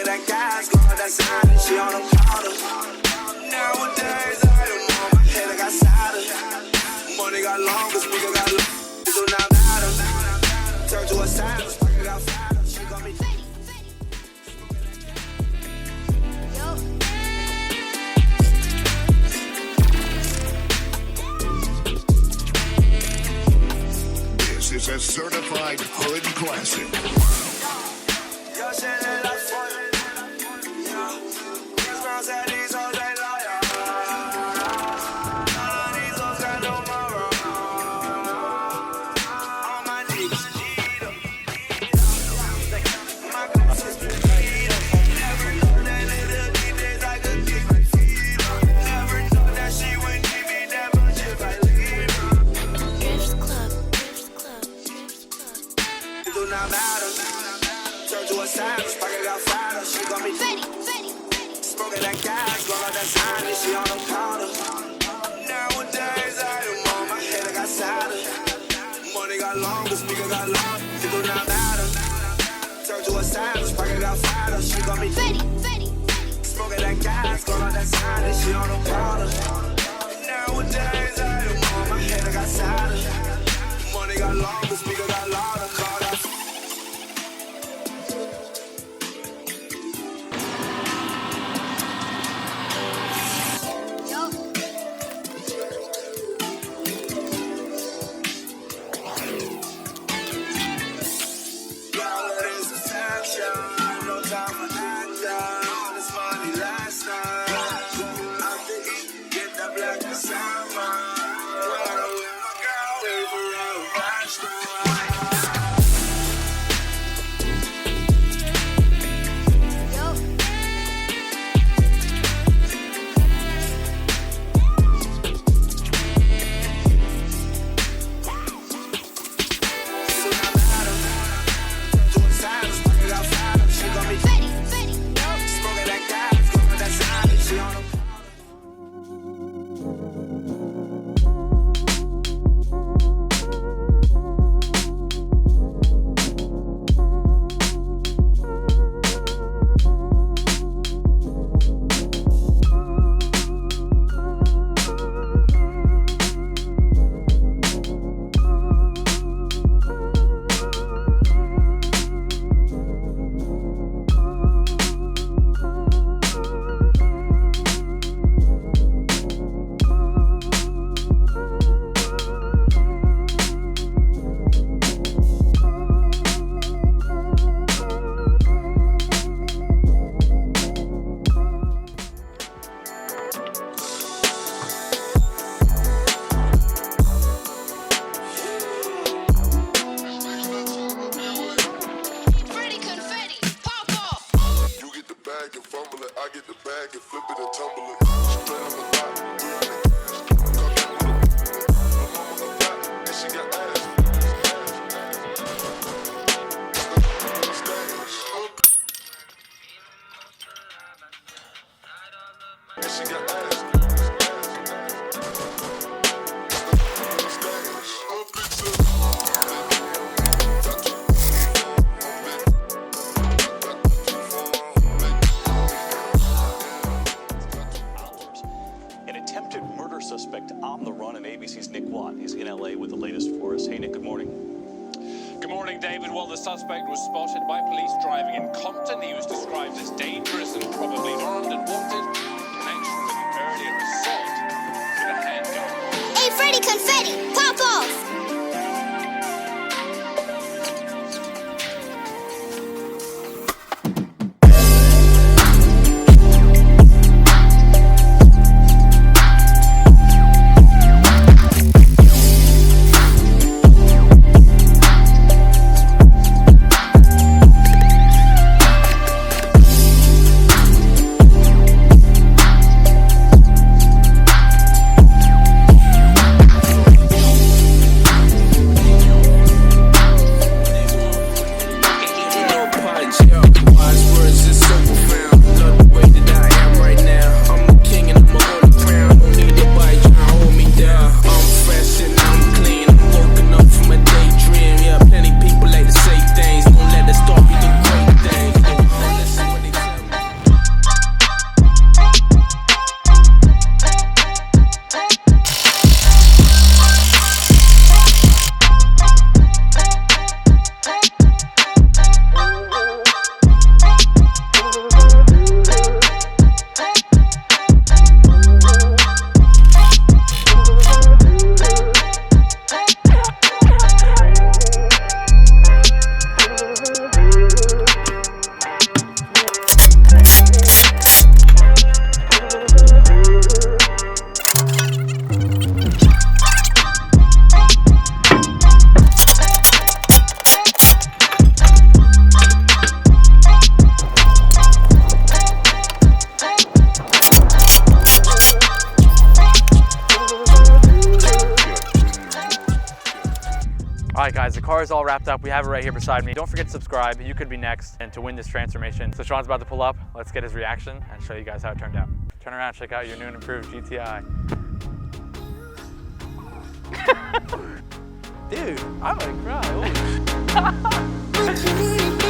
Smoking that gas, going that sign, and she on the powder. Nowadays, I am on my head, I got cider. Money got long, but speaker got long. It do not matter. Turn to a silence, pocket got fatter. She got me. This is a certified hood classic. Yo, shit, that's funny. Yeah. These girls at these hoes, they loyal. None of these hoes got no moral. All my niggas need 'em. My glasses need 'em. Never know that little deep is like a dick like feed 'em. Never know that she would need me that much if I leave her. It do not matter. Turn to a silence, pocket got fatter. She got me smoking that gas, going on that sign, and she on the powder. Nowadays, I am on my head, I got cider. Money got long, the speaker got long. It do not matter. Turn to a silence, pocket got fatter. She got me smoking that gas, going on that sign, and she on the powder. Nowadays, I am on my head, I got cider. Money got long, the speaker got louder. Call that. Suspect on the run, and ABC's Nick Watt. He's in LA with the latest for us. Hey, Nick, good morning. Good morning, David. Well, the suspect was spotted by police driving in Compton. He was described as dangerous and probably armed and wanted in connection with an earlier assault with a handgun. Hey, Freddy Confetti, pop off! car is all wrapped up. We have it right here beside me. Don't forget to subscribe. You could be next and to win this transformation. So Sean's about to pull up. Let's get his reaction and show you guys how it turned out. Turn around, check out your new and improved GTI. Dude, I'm gonna cry. Holy